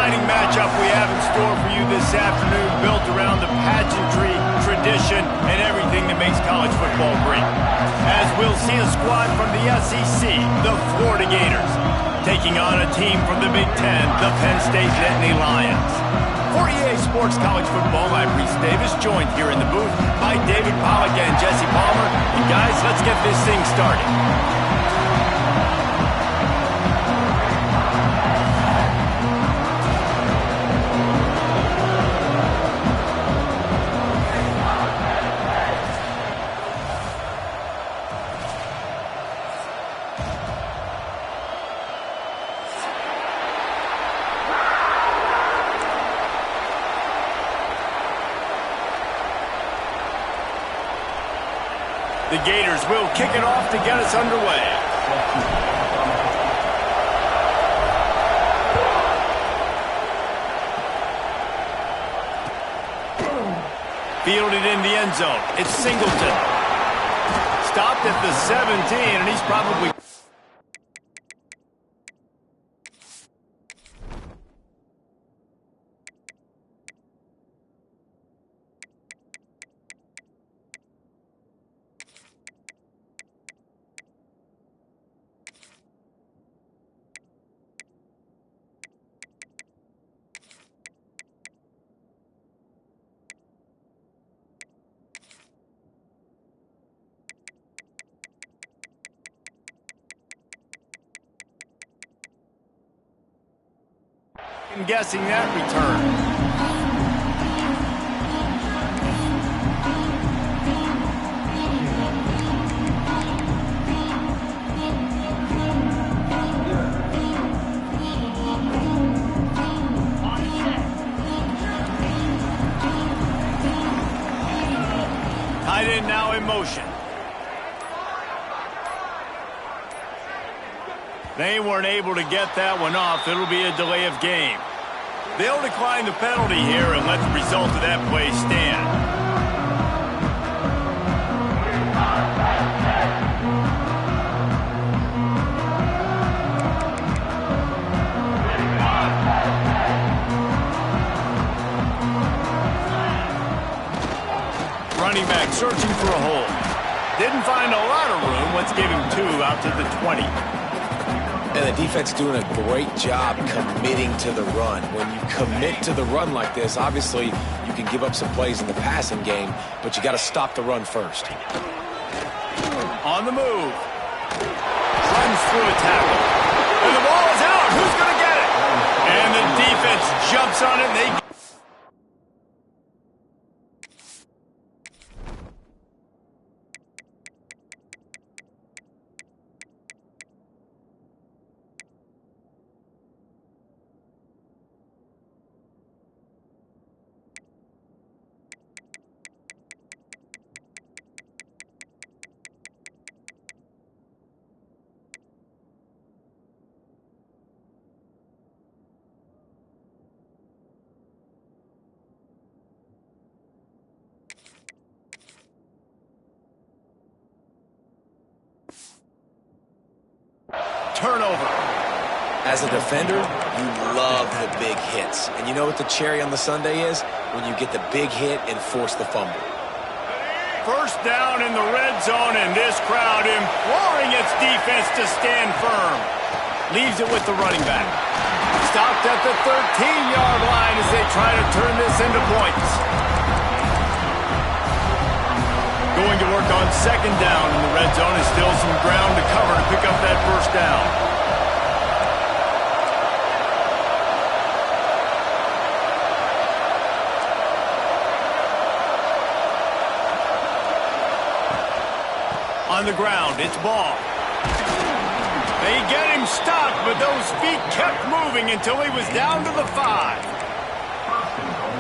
exciting matchup we have in store for you this afternoon, built around the pageantry, tradition, and everything that makes college football great. As we'll see a squad from the SEC, the Florida Gators, taking on a team from the Big Ten, the Penn State Nittany Lions. For EA Sports College Football, I'm Reese Davis, joined here in the booth by David Pollack and Jesse Palmer. And guys, let's get this thing started. The Gators will kick it off to get us underway. Fielded in the end zone. It's Singleton. Stopped at the 17, and he's probably... I'm guessing that return. Tight end now in motion. They weren't able to get that one off. It'll be a delay of game. They'll decline the penalty here and let the result of that play stand. Running back searching for a hole. Didn't find a lot of room. Let's give him 2 out to the 20. And the defense doing a great job committing to the run. When you commit to the run like this, obviously you can give up some plays in the passing game, but you got to stop the run first. On the move. Runs through a tackle. And the ball is out. Who's going to get it? And the defense jumps on it. And they... Turnover. As a defender, you love the big hits. And you know what the cherry on the sundae is? When you get the big hit and force the fumble. First down in the red zone, and this crowd imploring its defense to stand firm. Leaves it with the running back. Stopped at the 13-yard line as they try to turn this into points. Going to work on second down in the red zone. Is still some ground to cover to pick up that first down. On the ground, it's Ball. They get him stopped, but those feet kept moving until he was down to the 5.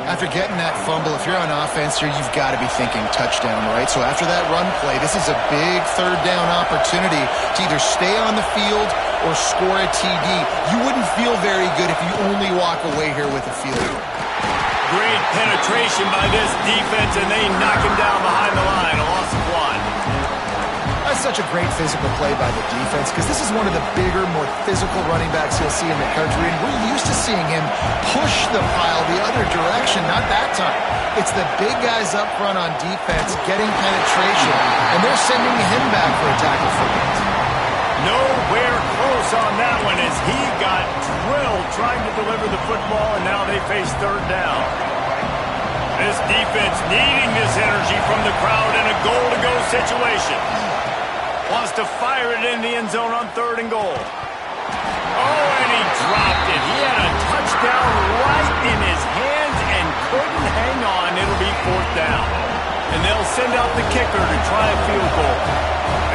After getting that fumble, if you're on offense here, you've got to be thinking touchdown, right? So after that run play, this is a big third down opportunity to either stay on the field or score a TD. You wouldn't feel very good if you only walk away here with a field goal. Great penetration by this defense, and they knock him down behind the line. A loss of 1. A That's such a great physical play by the defense because this is one of the bigger, more physical running backs you'll see in the country, and we're used to seeing him push the pile the other direction. Not that time. It's the big guys up front on defense getting penetration, and they're sending him back for a tackle for it. Nowhere close on that one as he got drilled trying to deliver the football, and now they face third down. This defense needing this energy from the crowd in a goal-to-go situation. Wants to fire it in the end zone on 3rd and goal. Oh, and he dropped it. He had a touchdown right in his hands and couldn't hang on. It'll be 4th down. And they'll send out the kicker to try a field goal.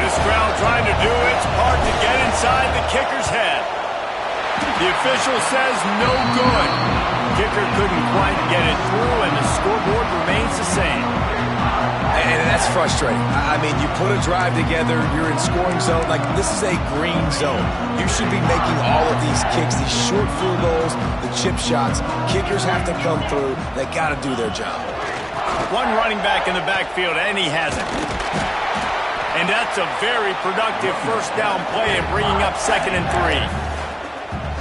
This crowd trying to do its part to get inside the kicker's head. The official says no good. Kicker couldn't quite get it through, and the scoreboard remains the same. And that's frustrating. I mean, you put a drive together, you're in scoring zone. Like, this is a green zone. You should be making all of these kicks, these short field goals, the chip shots. Kickers have to come through. They got to do their job. One running back in the backfield, and he has it. And that's a very productive first down play and bringing up 2nd and 3.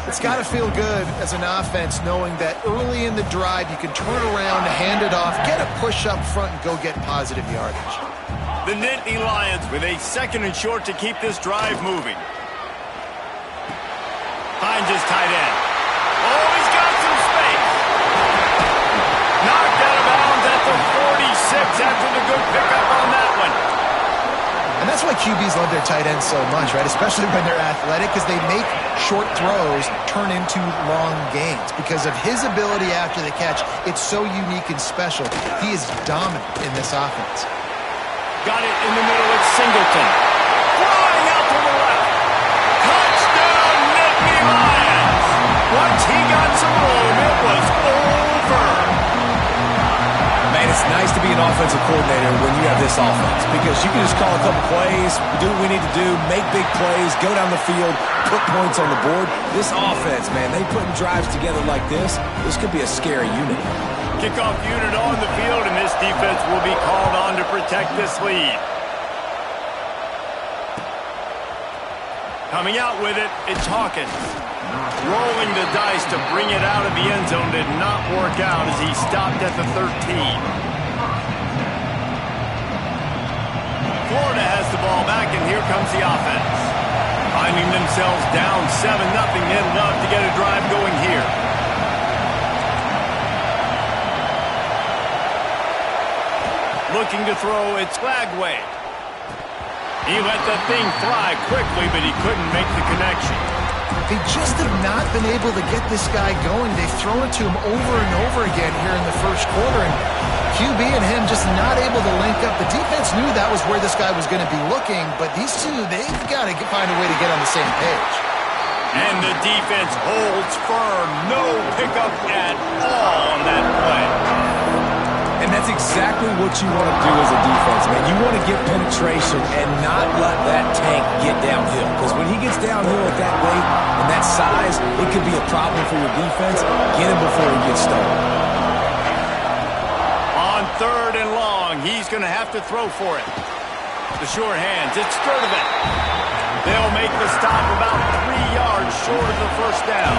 It's got to feel good as an offense knowing that early in the drive you can turn around, hand it off, get a push up front, and go get positive yardage. The Nittany Lions with a 2nd and short to keep this drive moving. Hines is tight end. Oh, he's got some space. Knocked out of bounds at the 46 after the good pickup on that one. And that's why QBs love their tight ends so much, right? Especially when they're athletic, because they make short throws turn into long gains. Because of his ability after the catch, it's so unique and special. He is dominant in this offense. Got it in the middle. It's Singleton. Flying out to the left. Touchdown, Nittany Lions. Once he got some room, it was over. Man, it's nice to be an offensive coordinator when you have this offense because you can just call a couple plays, do what we need to do, make big plays, go down the field, put points on the board. This offense, man, they putting drives together like this could be a scary unit. Kickoff unit on the field, and this defense will be called on to protect this lead. Coming out with it, it's Hawkins. Rolling the dice to bring it out of the end zone did not work out as he stopped at the 13. Florida has the ball back, and here comes the offense. Finding themselves down 7-0, they'd love to get a drive going here. Looking to throw, it's Flagway. He let the thing fly quickly, but he couldn't make the connection. They just have not been able to get this guy going. They've thrown it to him over and over again here in the first quarter, and QB and him just not able to link up. The defense knew that was where this guy was going to be looking, but these two, they've got to find a way to get on the same page. And the defense holds firm. No pickup at all on that play. And that's exactly what you want to do as a defense, man. You want to get penetration and not let that tank get downhill. Because when he gets downhill at that weight and that size, it could be a problem for your defense. Get him before he gets stolen. On 3rd and long, he's going to have to throw for it. The sure hands, it's Sturdivant. They'll make the stop about 3 yards short of the first down.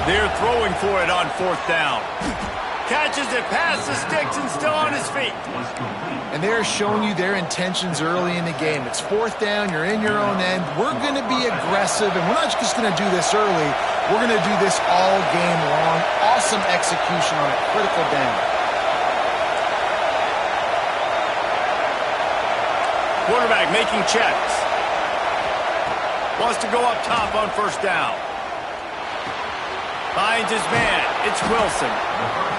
They're throwing for it on 4th down. Catches it past the sticks and still on his feet. And they're showing you their intentions early in the game. It's 4th down. You're in your own end. We're going to be aggressive, and we're not just going to do this early. We're going to do this all game long. Awesome execution on a critical down. Quarterback making checks. Wants to go up top on 1st down. Finds his man. It's Wilson.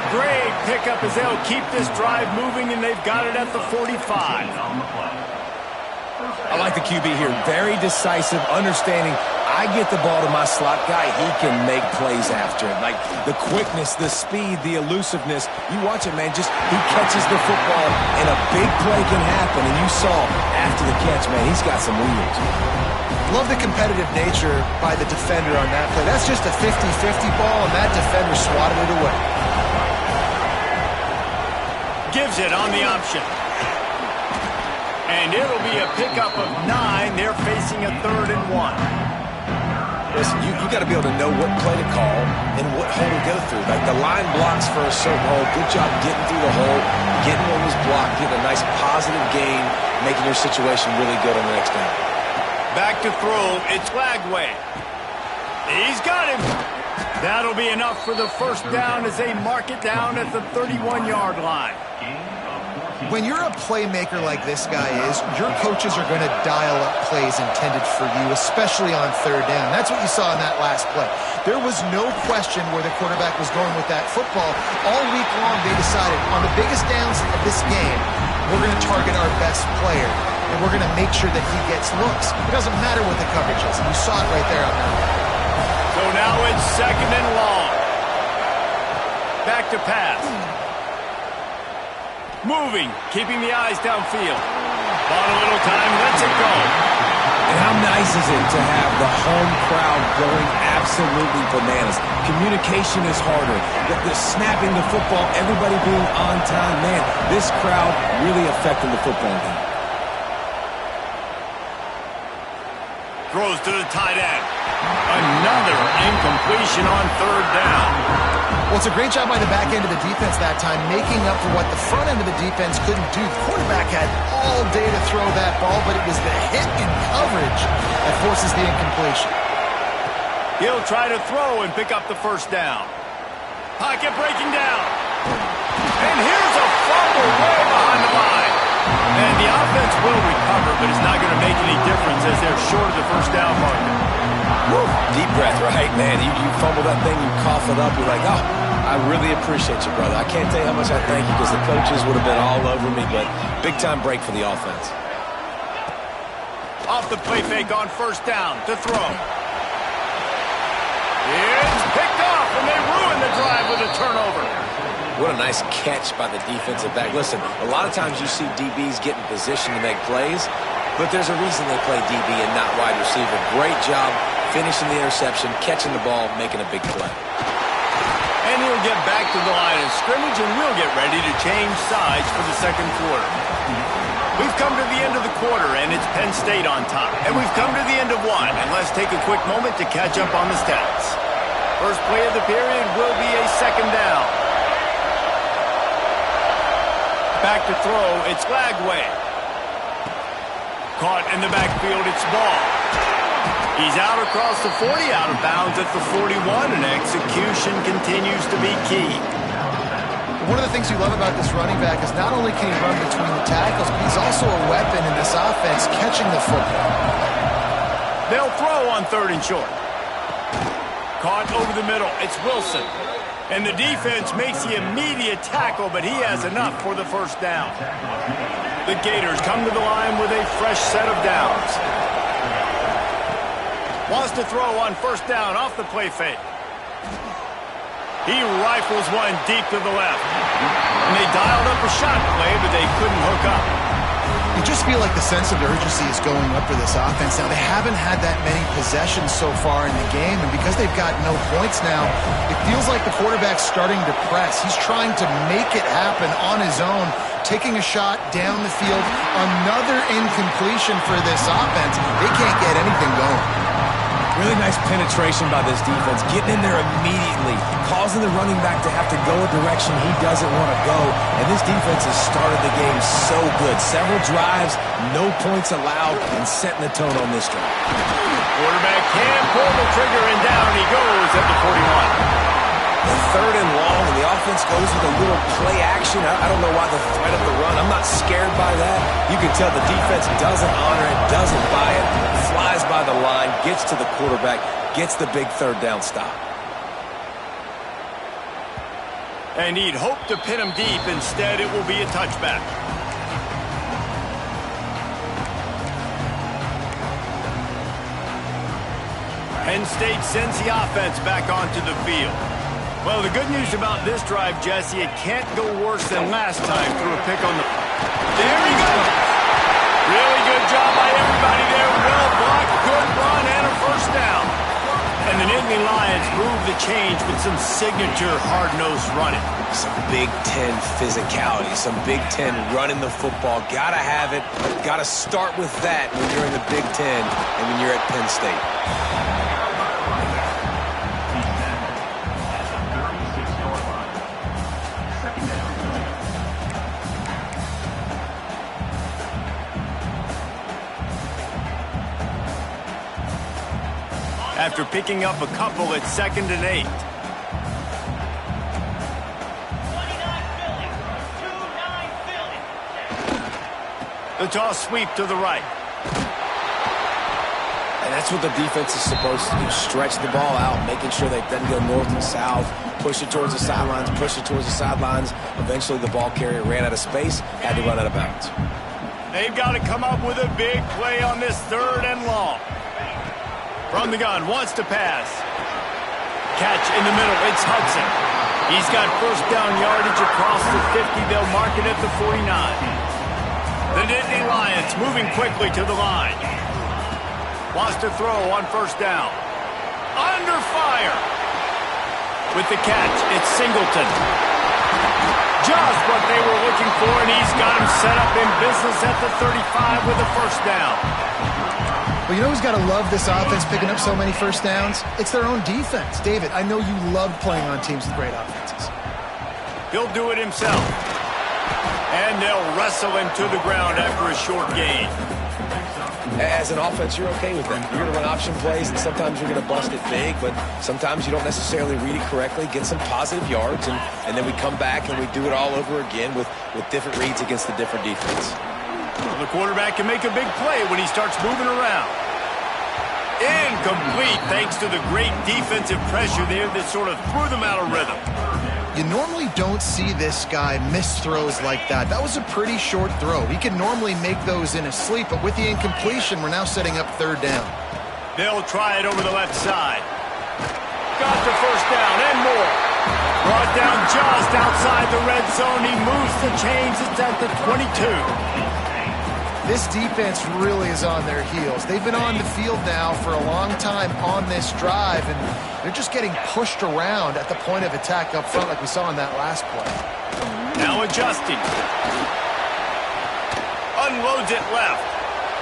Great pickup as they'll keep this drive moving, and they've got it at the 45. I like the QB here. Very decisive, understanding. I get the ball to my slot guy. He can make plays after it. Like the quickness, the speed, the elusiveness. You watch it, man. Just he catches the football, and a big play can happen. And you saw after the catch, man, he's got some wheels. Love the competitive nature by the defender on that play. That's just a 50-50 ball, and that defender swatted it away. Gives it on the option. And it'll be a pickup of 9. They're facing a 3rd and 1. Listen, you got to be able to know what play to call and what hole to go through. Like the line blocks for a certain hole. Good job getting through the hole, getting what was blocked, getting a nice positive gain, making your situation really good on the next down. Back to throw. It's Lagway. He's got him. That'll be enough for the first down as they mark it down at the 31-yard line. When you're a playmaker like this guy is, your coaches are going to dial up plays intended for you, especially on 3rd down. That's what you saw in that last play. There was no question where the quarterback was going with that football. All week long, they decided, on the biggest downs of this game, we're going to target our best player, and we're going to make sure that he gets looks. It doesn't matter what the coverage is, and you saw it right there on that one. So now it's 2nd and long. Back to pass. Moving, keeping the eyes downfield. Bought a little time, lets it go. And how nice is it to have the home crowd going absolutely bananas? Communication is harder. The snapping the football, everybody being on time. Man, this crowd really affecting the football game. Throws to the tight end. Another incompletion on 3rd down. Well, it's a great job by the back end of the defense that time, making up for what the front end of the defense couldn't do. The quarterback had all day to throw that ball, but it was the hit in coverage that forces the incompletion. He'll try to throw and pick up the first down. Pocket breaking down. And here's a fumble way behind the line. And the offense will recover, but it's not going to make any difference as they're short of the first down marker. Woo. Deep breath, right, man? You fumble that thing, you cough it up, you're like, oh, I really appreciate you, brother. I can't tell you how much I thank you because the coaches would have been all over me, but big-time break for the offense. Off the play fake on 1st down to throw. It's picked off, and they ruin the drive with a turnover. What a nice catch by the defensive back. Listen, a lot of times you see DBs get in position to make plays, but there's a reason they play DB and not wide receiver. Great job finishing the interception, catching the ball, making a big play. And he'll get back to the line of scrimmage, and we'll get ready to change sides for the 2nd quarter. We've come to the end of the quarter, and it's Penn State on top. And we've come to the end of one, and let's take a quick moment to catch up on the stats. First play of the period will be a 2nd down. Back to throw, it's Lagway. Caught in the backfield, it's Ball. He's out across the 40, out of bounds at the 41, and execution continues to be key. One of the things you love about this running back is not only can he run between the tackles, but he's also a weapon in this offense catching the football. They'll throw on 3rd and short. Caught over the middle, it's Wilson. And the defense makes the immediate tackle, but he has enough for the first down. The Gators come to the line with a fresh set of downs. Wants to throw on 1st down off the play fake. He rifles one deep to the left. And they dialed up a shot play, but they couldn't hook up. You just feel like the sense of urgency is going up for this offense. Now, they haven't had that many possessions so far in the game, and because they've got no points now, it feels like the quarterback's starting to press. He's trying to make it happen on his own, taking a shot down the field. Another incompletion for this offense. They can't get anything going. Really nice penetration by this defense, getting in there immediately, causing the running back to have to go a direction he doesn't want to go. And this defense has started the game so good. Several drives, no points allowed, and setting the tone on this drive. Quarterback can pull the trigger, and down he goes at the 41. The 3rd and long, and the offense goes with a little play action. I don't know why the threat of the run. I'm not scared by that. You can tell the defense doesn't honor it, doesn't buy it, flies by the line, gets to the quarterback, gets the big 3rd down stop. And he'd hoped to pin him deep. Instead, it will be a touchback. Penn State sends the offense back onto the field. Well, the good news about this drive, Jesse, it can't go worse than last time through a pick on the... There he goes! Really good job by everybody there. Well blocked, good run, and a first down. And the Nittany Lions move the change with some signature hard-nosed running. Some Big Ten physicality, some Big Ten running the football. Gotta have it. Gotta start with that when you're in the Big Ten and when you're at Penn State. After picking up a couple at 2nd and 8. The toss sweep to the right. And that's what the defense is supposed to do. Stretch the ball out, making sure they doesn't go north and south. Push it towards the sidelines, push it towards the sidelines. Eventually the ball carrier ran out of space, had to run out of bounds. They've got to come up with a big play on this 3rd and long. From the gun, wants to pass. Catch in the middle, it's Hudson. He's got first down yardage across the 50. They'll mark it at the 49. The Nittany Lions moving quickly to the line. Wants to throw on first down. Under fire. With the catch, it's Singleton. Just what they were looking for, and he's got him set up in business at the 35 with a first down. Well, you know who's got to love this offense picking up so many first downs? It's their own defense. David, I know you love playing on teams with great offenses. He'll do it himself. And they'll wrestle him to the ground after a short gain. As an offense, you're okay with that. You're going to run option plays, and sometimes you're going to bust it big, but sometimes you don't necessarily read it correctly, get some positive yards, and then we come back and we do it all over again with different reads against the different defense. Well, the quarterback can make a big play when he starts moving around. Incomplete thanks to the great defensive pressure there that sort of threw them out of rhythm. You normally don't see this guy miss throws like that. That was a pretty short throw. He can normally make those in his sleep, but with the incompletion, we're now setting up 3rd down. They'll try it over the left side. Got the first down and more. Brought down just outside the red zone. He moves the chains. It's at the 22. This defense really is on their heels. They've been on the field now for a long time on this drive, and they're just getting pushed around at the point of attack up front like we saw in that last play. Now adjusting. Unloads it left.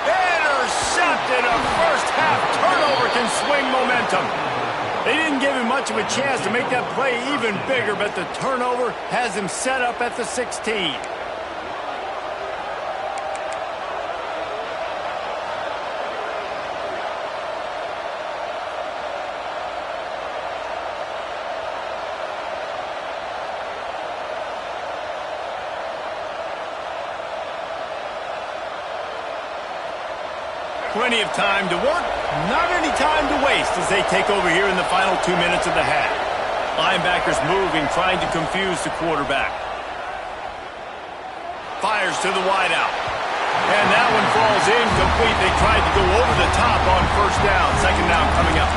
Intercepted. A first-half turnover can swing momentum. They didn't give him much of a chance to make that play even bigger, but the turnover has him set up at the 16. Plenty of time to work, not any time to waste as they take over here in the final 2 minutes of the half. Linebackers moving, trying to confuse the quarterback. Fires to the wideout. And that one falls incomplete. They tried to go over the top on first down. 2nd down coming up.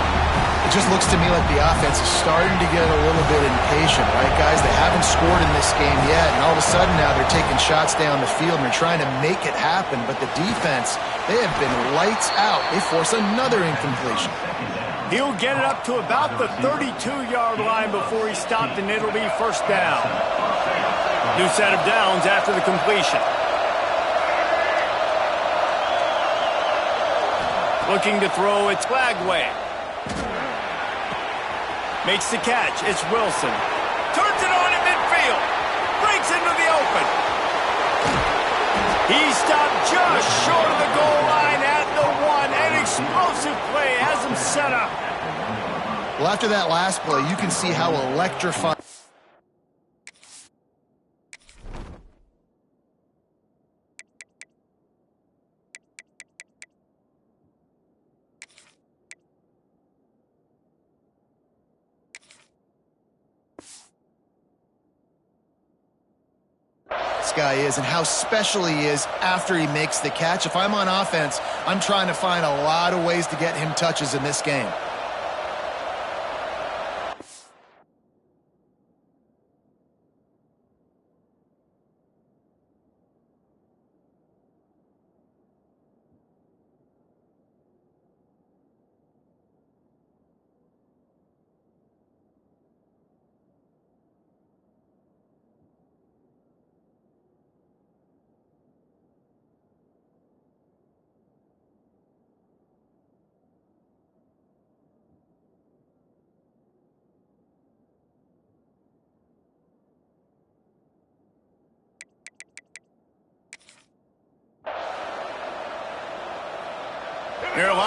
It just looks to me like the offense is starting to get a little bit impatient, right, guys? They haven't scored in this game yet, and all of a sudden now they're taking shots down the field and they're trying to make it happen. But the defense, they have been lights out. They force another incompletion. He'll get it up to about the 32-yard line before he's stopped, and it'll be first down. New set of downs after the completion. Looking to throw, it's Flagway. Makes the catch, it's Wilson. Turns it on in midfield. Breaks into the open. He stopped just short of the goal line at the 1. An explosive play has him set up. Well, after that last play, you can see how electrifying. Guy is and how special he is after he makes the catch. If I'm on offense, I'm trying to find a lot of ways to get him touches in this game.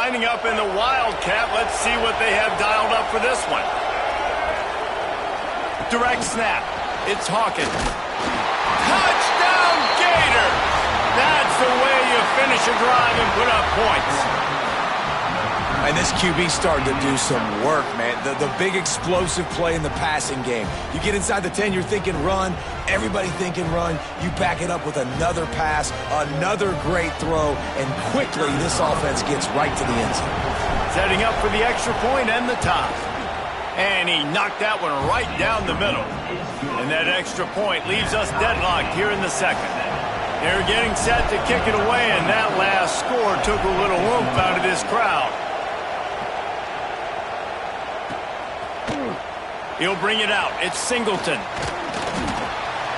Lining up in the Wildcat. Let's see what they have dialed up for this one. Direct snap. It's Hawkins. Touchdown, Gator! That's the way you finish a drive and put up points. And this QB started to do some work, man. The big explosive play in the passing game. You get inside the 10, you're thinking run. Everybody thinking run. You back it up with another pass, another great throw, and quickly this offense gets right to the end zone. Setting up for the extra point and the tie. And he knocked that one right down the middle. And that extra point leaves us deadlocked here in the second. They're getting set to kick it away, and that last score took a little oomph out of this crowd. He'll bring it out. It's Singleton.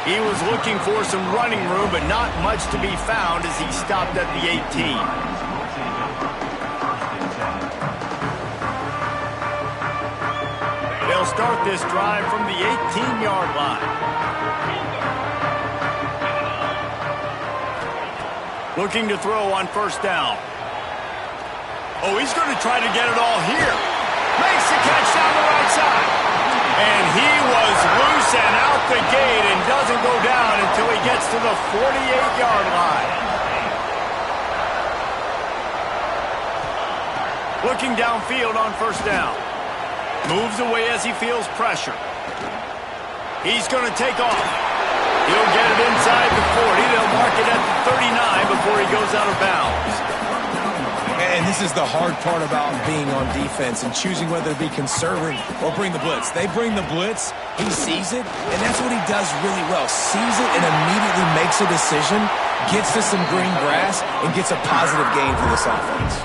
He was looking for some running room, but not much to be found as he stopped at the 18. They'll start this drive from the 18-yard line. Looking to throw on first down. Oh, he's going to try to get it all here. Makes the catch down the right side. And he was loose and out the gate and doesn't go down until he gets to the 48-yard line. Looking downfield on first down. Moves away as he feels pressure. He's going to take off. He'll get it inside the 40. They'll mark it at the 39 before he goes out of bounds. And this is the hard part about being on defense and choosing whether to be conservative or bring the blitz. They bring the blitz, he sees it, and that's what he does really well. Sees it and immediately makes a decision, gets to some green grass, and gets a positive gain for this offense.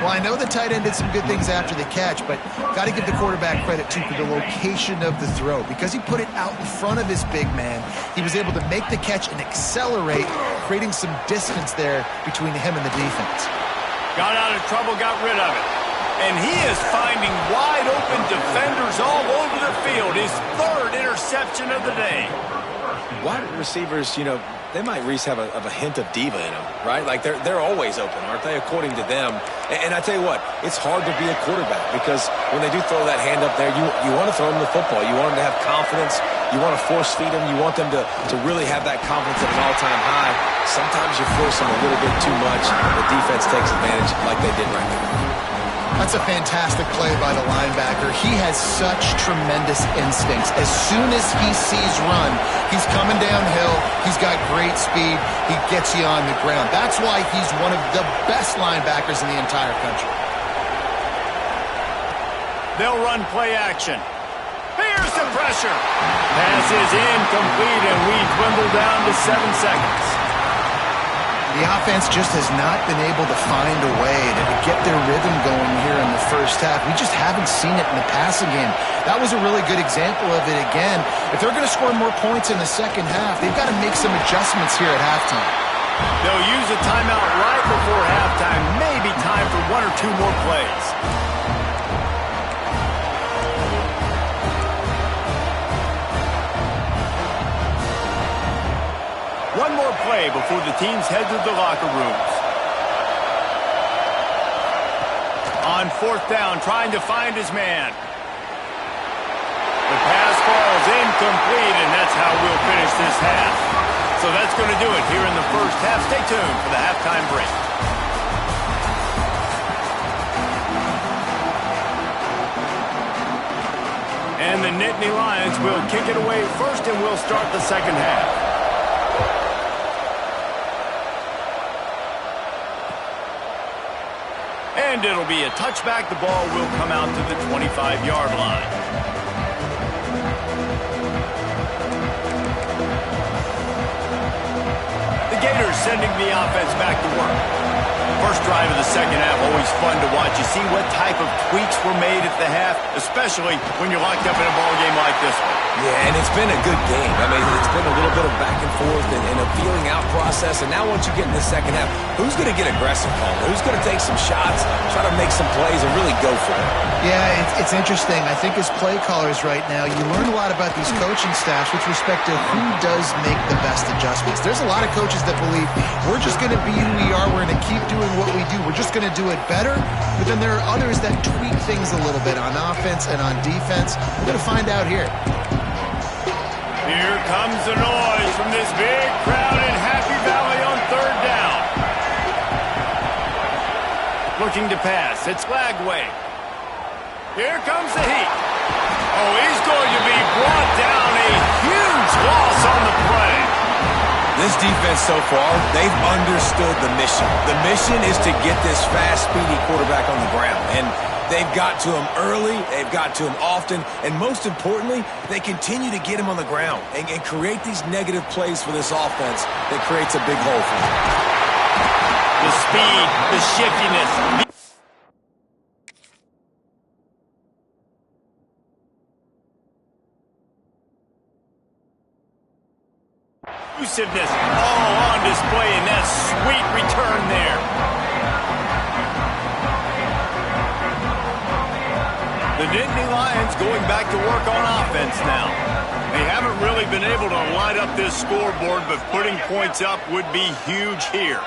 Well, I know the tight end did some good things after the catch, but got to give the quarterback credit, too, for the location of the throw. Because he put it out in front of his big man, he was able to make the catch and accelerate, creating some distance there between him and the defense. Got out of trouble, got rid of it. And he is finding wide-open defenders all over the field. His third interception of the day. Wide receivers, they might at least have a hint of diva in them, right? Like, they're always open, aren't they, according to them? And I tell you what, it's hard to be a quarterback because when they do throw that hand up there, you want to throw them the football. You want them to have confidence. You want to force feed them. You want them to really have that confidence at an all-time high. Sometimes you force them a little bit too much. The defense takes advantage like they did right there. That's a fantastic play by the linebacker. He has such tremendous instincts. As soon as he sees run, he's coming downhill. He's got great speed. He gets you on the ground. That's why he's one of the best linebackers in the entire country. They'll run play action. Here's the pressure. Pass is incomplete, and we dwindle down to 7 seconds. The offense just has not been able to find a way to get their rhythm going here in the first half. We just haven't seen it in the passing game. That was a really good example of it again. If they're going to score more points in the second half, they've got to make some adjustments here at halftime. They'll use a timeout right before halftime. Maybe time for 1 or 2 more plays. One more play before the teams head to the locker rooms. On fourth down, trying to find his man. The pass falls incomplete, and that's how we'll finish this half. So that's going to do it here in the first half. Stay tuned for the halftime break. And the Nittany Lions will kick it away first, and we'll start the second half. And it'll be a touchback. The ball will come out to the 25-yard line. The Gators sending the offense back to work. First drive of the second half, always fun to watch. You see what type of tweaks were made at the half, especially when you're locked up in a ball game like this one. Yeah, and it's been a good game. I mean, it's been a little bit of back and forth and a feeling out process. And now once you get in the second half, who's going to get aggressive, Paul? Who's going to take some shots, try to make some plays, and really go for it? Yeah, it's interesting. I think as play callers right now, you learn a lot about these coaching staffs with respect to who does make the best adjustments. There's a lot of coaches that believe we're just going to be who we are. We're going to keep doing what we do. We're just going to do it better. But then there are others that tweak things a little bit on offense and on defense. We're going to find out here. Here comes the noise from this big crowd in Happy Valley on third down. Looking to pass. It's Lagway. Here comes the heat. Oh, he's going to be brought down. A huge loss on the play. This defense so far, they've understood the mission. The mission is to get this fast, speedy quarterback on the ground. And they've got to him early, they've got to him often, and most importantly, they continue to get him on the ground and create these negative plays for this offense that creates a big hole for them. The speed, the shiftiness. Elusiveness all on display in that sweet return there. The Nittany Lions going back to work on offense now. They haven't really been able to light up this scoreboard, but putting points up would be huge here.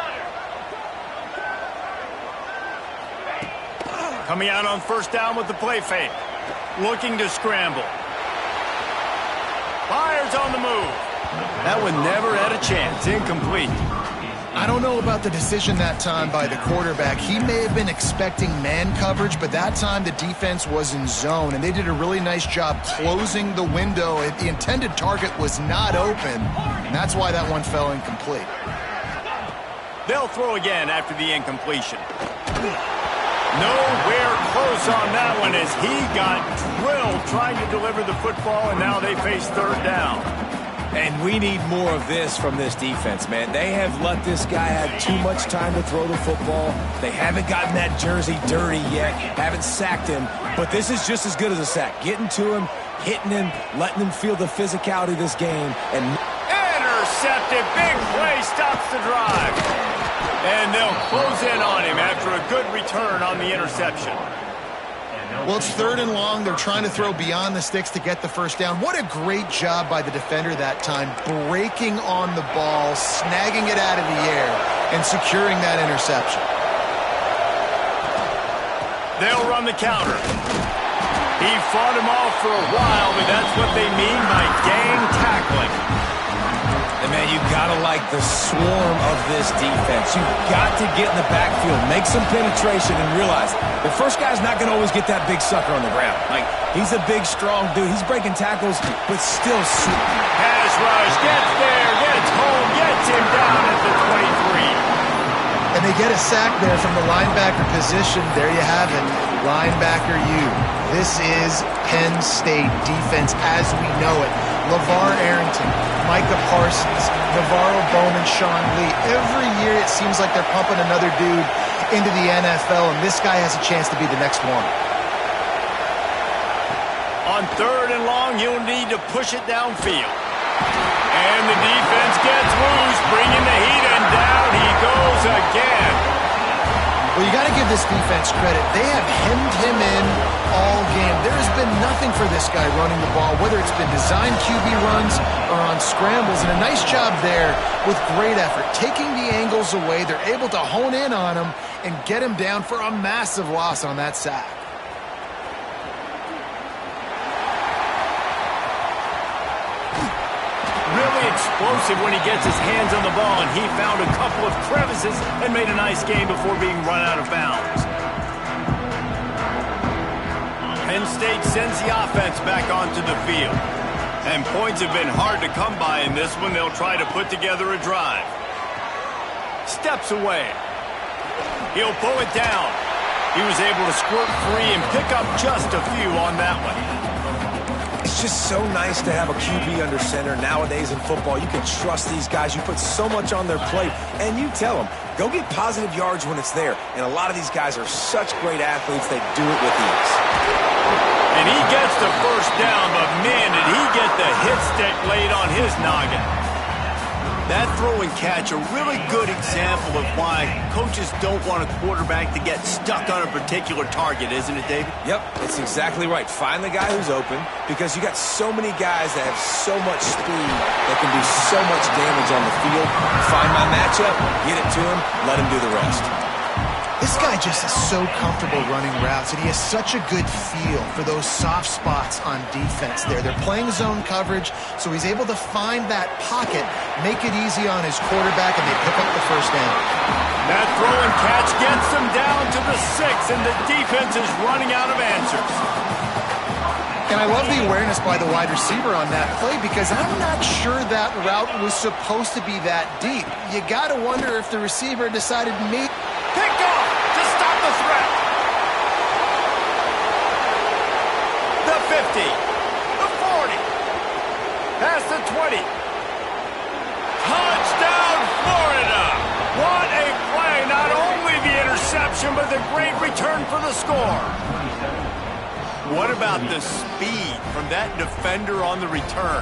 Coming out on first down with the play fake. Looking to scramble. Fires on the move. That one never had a chance. Incomplete. I don't know about the decision that time by the quarterback. He may have been expecting man coverage, but that time the defense was in zone, and they did a really nice job closing the window. The intended target was not open, and that's why that one fell incomplete. They'll throw again after the incompletion. Nowhere close on that one as he got drilled trying to deliver the football, and now they face third down. And we need more of this from this defense, man. They have let this guy have too much time to throw the football. They haven't gotten that jersey dirty yet, haven't sacked him. But this is just as good as a sack. Getting to him, hitting him, letting him feel the physicality of this game. And intercepted. Big play stops the drive. And they'll close in on him after a good return on the interception. Well, it's third and long. They're trying to throw beyond the sticks to get the first down. What a great job by the defender that time, breaking on the ball, snagging it out of the air, and securing that interception. They'll run the counter. He fought him off for a while, but that's what they mean by gang tackling. And, man, you got to like the swarm of this defense. You've got to get in the backfield, make some penetration, and realize the first guy's not going to always get that big sucker on the ground. Like, he's a big, strong dude. He's breaking tackles, but still sweet. Pass rush, gets there, gets home, gets him down at the 23. And they get a sack there from the linebacker position. There you have it, linebacker U. This is Penn State defense as we know it. LeVar Arrington, Micah Parsons, Navarro Bowman, Sean Lee. Every year it seems like they're pumping another dude into the NFL, and this guy has a chance to be the next one. On third and long, you'll need to push it downfield. And the defense gets loose, bringing the heat, and down he goes again. Well, you got to give this defense credit. They have hemmed him in all game. There has been nothing for this guy running the ball, whether it's been designed QB runs or on scrambles, and a nice job there with great effort. Taking the angles away, they're able to hone in on him and get him down for a massive loss on that sack. Really explosive when he gets his hands on the ball, and he found a couple of crevices and made a nice game before being run out of bounds. Penn State sends the offense back onto the field. And points have been hard to come by in this one. They'll try to put together a drive. Steps away. He'll pull it down. He was able to squirt free and pick up just a few on that one. It's just so nice to have a QB under center. Nowadays in football, you can trust these guys. You put so much on their plate, and you tell them, go get positive yards when it's there. And a lot of these guys are such great athletes, they do it with ease. And he gets the first down, but man, did he get the hit stick laid on his noggin. That throw and catch, a really good example of why coaches don't want a quarterback to get stuck on a particular target, isn't it, David? Yep, it's exactly right. Find the guy who's open, because you got so many guys that have so much speed that can do so much damage on the field. Find my matchup, get it to him, let him do the rest. This guy just is so comfortable running routes, and he has such a good feel for those soft spots on defense there. They're playing zone coverage, so he's able to find that pocket, make it easy on his quarterback, and they pick up the first down. That throw and catch gets them down to the 6, and the defense is running out of answers. And I love the awareness by the wide receiver on that play because I'm not sure that route was supposed to be that deep. You got to wonder if the receiver decided to meet. Picked off to stop the threat. The 50. The 40. Past the 20. Touchdown, Florida. What a play. Not only the interception, but the great return for the score. What about the speed from that defender on the return?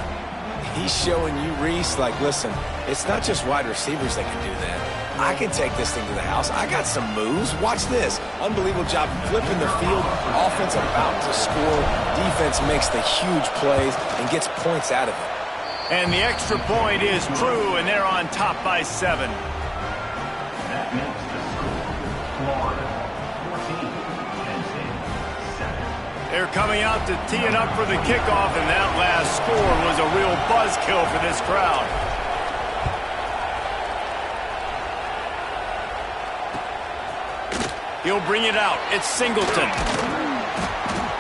He's showing you, Reese, like, listen, it's not just wide receivers that can do that. I can take this thing to the house. I got some moves. Watch this. Unbelievable job flipping the field. Offense about to score. Defense makes the huge plays and gets points out of it. And the extra point is true, and they're on top by 7. That makes the score Florida 14, Kansas 7. They're coming out to tee it up for the kickoff, and that last score was a real buzzkill for this crowd. He'll bring it out. It's Singleton.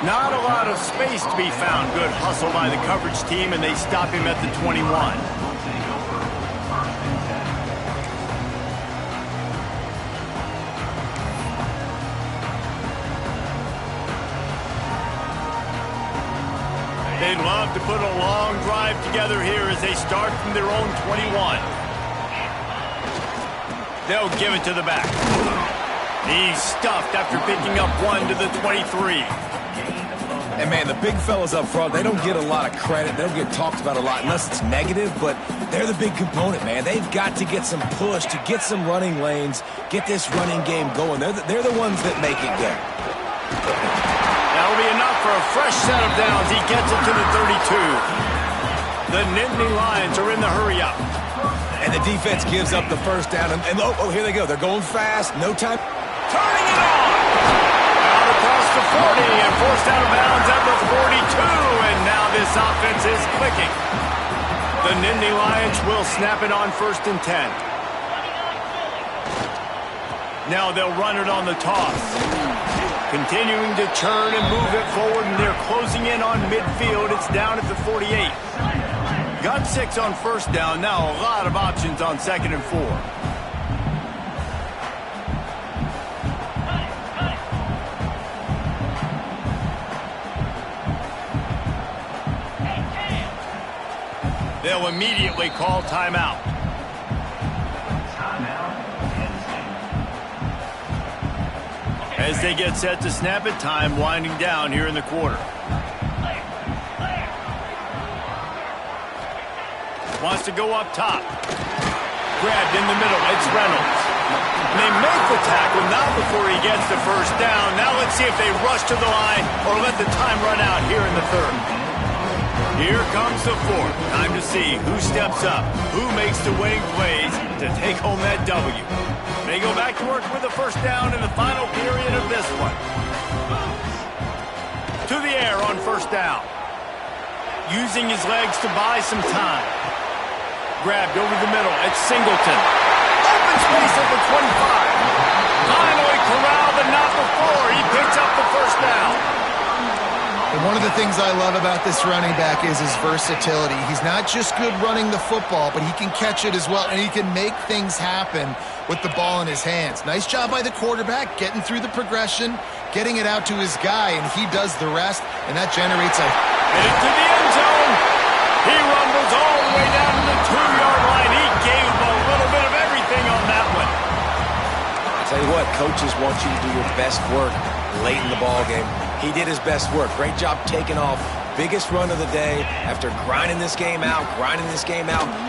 Not a lot of space to be found. Good hustle by the coverage team, and they stop him at the 21. They'd love to put a long drive together here as they start from their own 21. They'll give it to the back. He's stuffed after picking up 1 to the 23. And, man, the big fellas up front, they don't get a lot of credit. They don't get talked about a lot unless it's negative, but they're the big component, man. They've got to get some push, to get some running lanes, get this running game going. They're the ones that make it go. That'll be enough for a fresh set of downs. He gets it to the 32. The Nittany Lions are in the hurry-up. And the defense gives up the first down. And oh, here they go. They're going fast. No time. Turning it on! Out across the 40 and forced out of bounds at the 42. And now this offense is clicking. The Nittany Lions will snap it on 1st and 10. Now they'll run it on the toss. Continuing to turn and move it forward, and they're closing in on midfield. It's down at the 48. Got 6 on 1st down. Now a lot of options on 2nd and 4. They'll immediately call timeout. As they get set to snap it, time winding down here in the quarter. Wants to go up top. Grabbed in the middle. It's Reynolds. And they make the tackle, not before he gets the first down. Now let's see if they rush to the line or let the time run out here in the 3rd. Here comes the 4th. Time to see who steps up, who makes the winning plays to take home that W. They go back to work with the first down in the final period of this one. To the air on 1st down. Using his legs to buy some time. Grabbed over the middle. It's Singleton. Open space at the 25. Finally corralled, but not before. He picks up the first down. And one of the things I love about this running back is his versatility. He's not just good running the football, but he can catch it as well, and he can make things happen with the ball in his hands. Nice job by the quarterback, getting through the progression, getting it out to his guy, and he does the rest, and that generates a... Into the end zone. He rumbles all the way down to the 2-yard line. He gave him a little bit of everything on that one. I'll tell you what, coaches want you to do your best work late in the ball game. He did his best work. Great job taking off. Biggest run of the day after grinding this game out,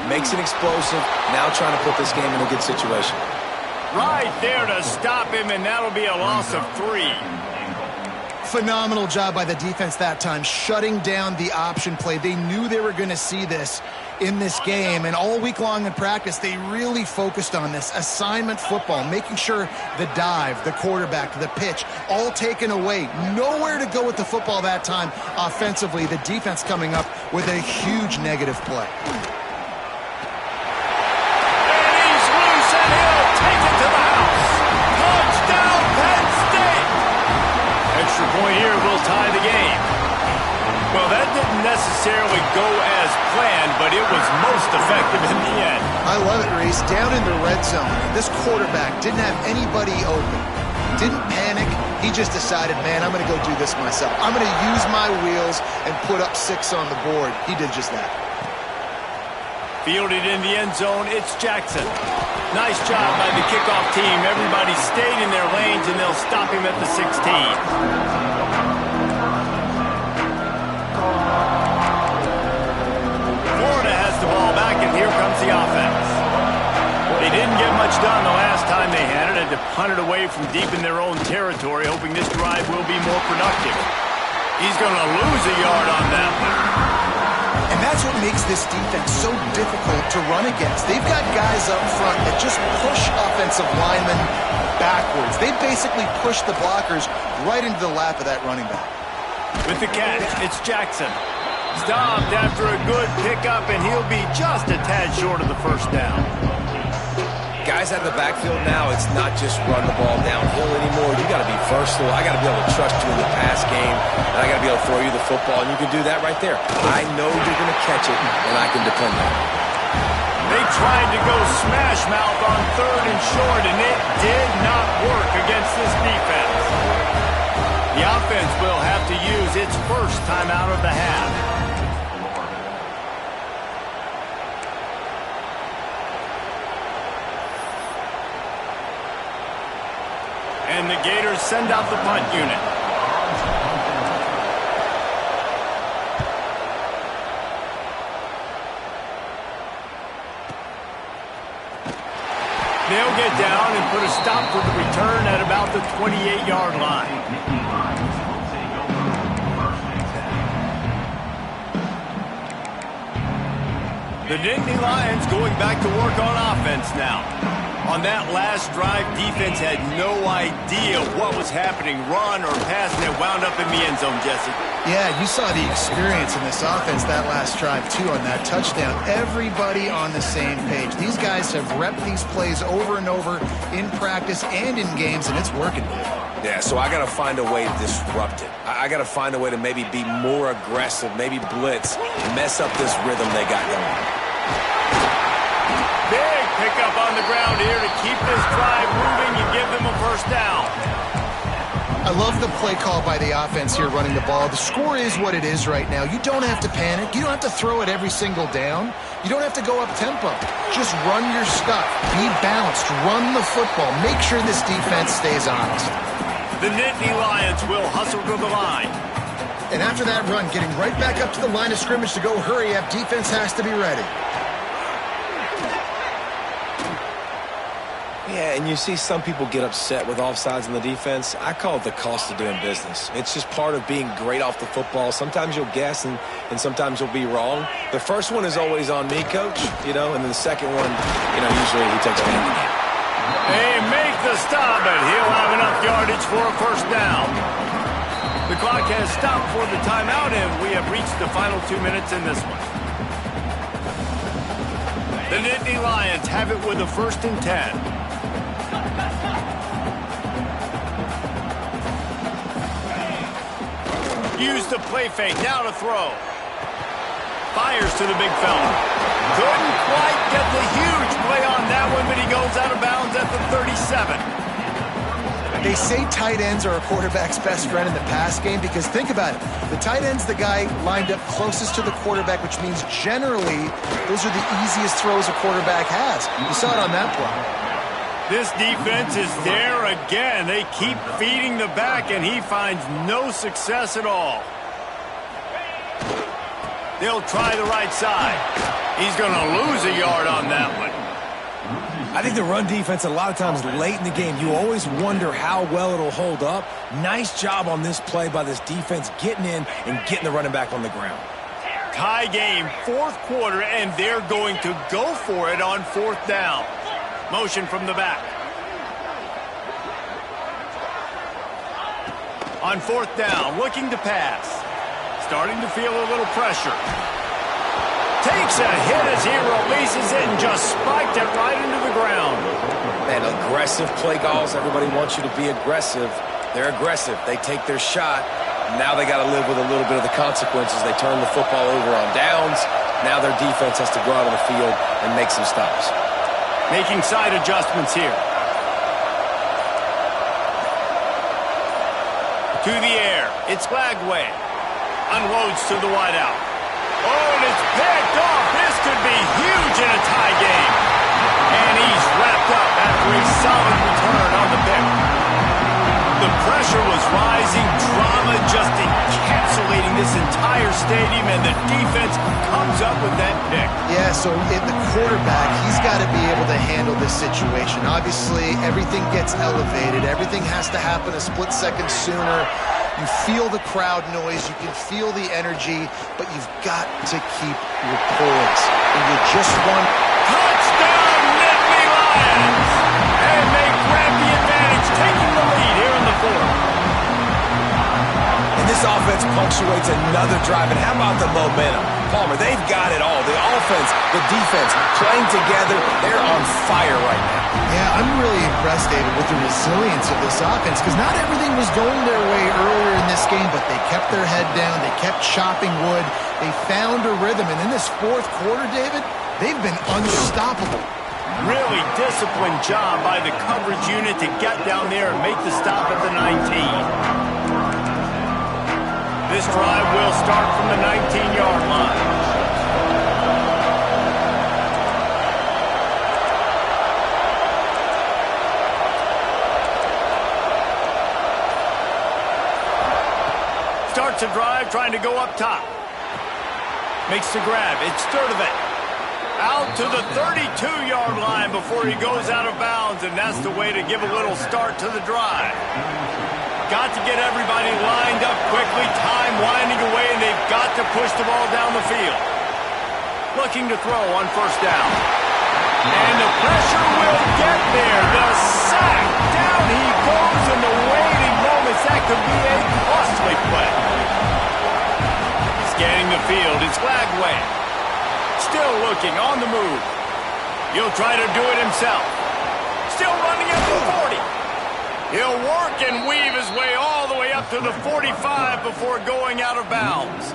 makes it explosive. Now trying to put this game in a good situation. Right there to stop him, and that'll be a loss of 3. Phenomenal job by the defense that time, shutting down the option play. They knew they were going to see this in this game, and all week long in practice, they really focused on this assignment football, making sure the dive, the quarterback, the pitch, all taken away. Nowhere to go with the football that time offensively. The defense coming up with a huge negative play. Point here will tie the game. Well, that didn't necessarily go as planned, but it was most effective in the end. I love it, Reese. Down in the red zone, this quarterback didn't have anybody open. Didn't panic. He just decided, man, I'm going to go do this myself. I'm going to use my wheels and put up 6 on the board. He did just that. Fielded in the end zone, it's Jackson. Nice job by the kickoff team. Everybody stayed in their lanes, and they'll stop him at the 16. Florida has the ball back, and here comes the offense. They didn't get much done the last time they had it, and to punt it away from deep in their own territory, hoping this drive will be more productive. He's going to lose a yard on that one. And that's what makes this defense so difficult to run against. They've got guys up front that just push offensive linemen backwards. They basically push the blockers right into the lap of that running back. With the catch, it's Jackson. Stopped after a good pickup, and he'll be just a tad short of the first down. Guys out of the backfield now, it's not just run the ball downhill anymore. You got to be versatile. I got to be able to trust you in the pass game, and I got to be able to throw you the football, and you can do that right there. I know you're going to catch it, and I can depend on it. They tried to go smash mouth on 3rd and short, and it did not work against this defense. The offense will have to use its first timeout of the half. And the Gators send out the punt unit. They'll get down and put a stop for the return at about the 28-yard line. The Nittany Lions going back to work on offense now. On that last drive, defense had no idea what was happening, run or pass, and it wound up in the end zone, Jesse. Yeah, you saw the experience in this offense that last drive, too, on that touchdown. Everybody on the same page. These guys have repped these plays over and over in practice and in games, and it's working. Yeah, so I got to find a way to disrupt it. I got to find a way to maybe be more aggressive, maybe blitz, mess up this rhythm they got going. Big pickup on the ground here to keep this drive moving and give them a first down. I love the play call by the offense here running the ball. The score is what it is right now. You don't have to panic. You don't have to throw it every single down. You don't have to go up tempo. Just run your stuff. Be balanced. Run the football. Make sure this defense stays honest. The Nittany Lions will hustle to the line. And after that run, getting right back up to the line of scrimmage to go hurry up, defense has to be ready. Yeah, and you see some people get upset with offsides in the defense. I call it the cost of doing business. It's just part of being great off the football. Sometimes you'll guess and sometimes you'll be wrong. The first one is always on me, Coach, and then the second one, usually he takes me in the game. They make the stop, but he'll have enough yardage for a first down. The clock has stopped for the timeout, and we have reached the final 2 minutes in this one. The Nittany Lions have it with a 1st and 10. Use the play fake, now to throw. Fires to the big fella. Couldn't quite get the huge play on that one, but he goes out of bounds at the 37. They say tight ends are a quarterback's best friend in the pass game because think about it. The tight end's the guy lined up closest to the quarterback, which means generally those are the easiest throws a quarterback has. You saw it on that play. This defense is there again. They keep feeding the back, and he finds no success at all. They'll try the right side. He's going to lose a yard on that one. I think the run defense, a lot of times late in the game, you always wonder how well it'll hold up. Nice job on this play by this defense, getting in and getting the running back on the ground. Tie game, fourth quarter, and they're going to go for it on fourth down. Motion from the back. On fourth down, looking to pass. Starting to feel a little pressure. Takes a hit as he releases it and just spiked it right into the ground. Man, aggressive play calls. Everybody wants you to be aggressive. They're aggressive. They take their shot. Now they got to live with a little bit of the consequences. They turn the football over on downs. Now their defense has to go out on the field and make some stops. Making side adjustments here. To the air. It's Lagway. Unloads to the wideout. Oh, and it's picked off. This could be huge in a tie game. And he's wrapped up after a solid return on the pick. The pressure was rising. Drama just encapsulating this entire stadium, and the defense comes up with that pick. Yeah, so in the quarterback, he's got to be able to handle this situation. Obviously, everything gets elevated. Everything has to happen a split second sooner. You feel the crowd noise. You can feel the energy, but you've got to keep your poise. And you just want... Touchdown, Nittany Lions! And they grab the advantage, taking the lead here in the fourth. And this offense punctuates another drive. And how about the momentum? Palmer, they've got it all. The offense, the defense, playing together. They're on fire right now. Yeah, I'm really impressed, David, with the resilience of this offense, because not everything was going their way earlier in this game, but they kept their head down. They kept chopping wood. They found a rhythm. And in this fourth quarter, David, they've been unstoppable. Really disciplined job by the coverage unit to get down there and make the stop at the 19. This drive will start from the 19-yard line. Starts a drive trying to go up top. Makes the grab. It's Sturdivant. Out to the 32-yard line before he goes out of bounds, and that's the way to give a little start to the drive. Got to get everybody lined up quickly, time winding away, and they've got to push the ball down the field. Looking to throw on first down. And the pressure will get there. The sack. Down he goes in the waiting moments. That could be a costly play. Scanning the field. It's Lagway. Still looking on the move. He'll try to do it himself. Still running at the 40. He'll work and weave his way all the way up to the 45 before going out of bounds.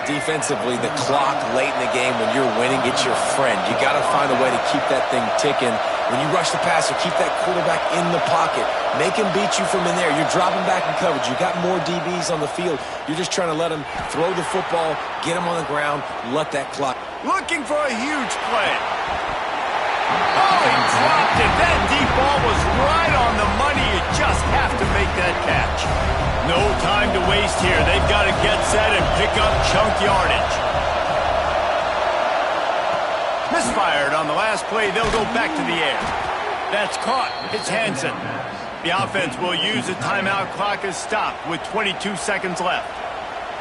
Defensively, the clock late in the game when you're winning, it's your friend. You got to find a way to keep that thing ticking. When you rush the passer, keep that quarterback in the pocket. Make him beat you from in there. You're dropping back in coverage. You got more DBs on the field. You're just trying to let him throw the football, get him on the ground, let that clock. Looking for a huge play. Oh, he dropped it. That deep ball was right on the money. You just have to make that catch. No time to waste here. They've got to get set and pick up chunk yardage. Misfired on the last play. They'll go back to the air. That's caught. It's Hansen. The offense will use a timeout. Clock is stopped with 22 seconds left.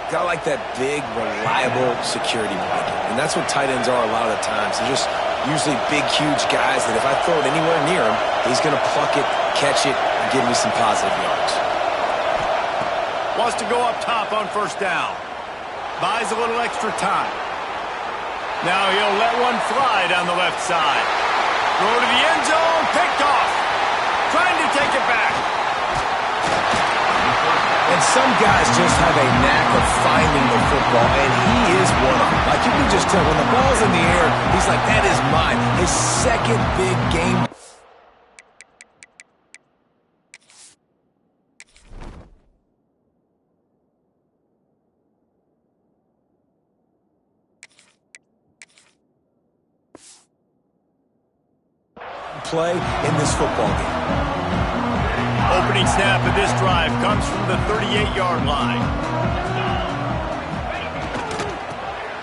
Got like that big, reliable security blanket. And that's what tight ends are a lot of the times. They're just usually big, huge guys that if I throw it anywhere near him, he's going to pluck it, catch it, and give me some positive yards. Wants to go up top on first down. Buys a little extra time. Now he'll let one fly down the left side. Throw to the end zone. Picked off. Trying to take it back. And some guys just have a knack of finding the football, and he is one of them. Like you can just tell when the ball's in the air, he's like, that is mine. His second big game. Play in this football game. Opening snap of this drive comes from the 38-yard line.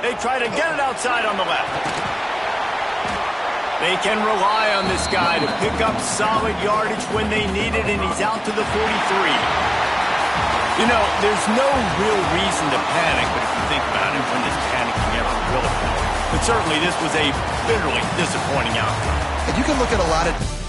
They try to get it outside on the left. They can rely on this guy to pick up solid yardage when they need it, and he's out to the 43. You know, there's no real reason to panic, but if you think about it, when does panicking ever really help? But certainly this was a bitterly disappointing outcome. And you can look at a lot of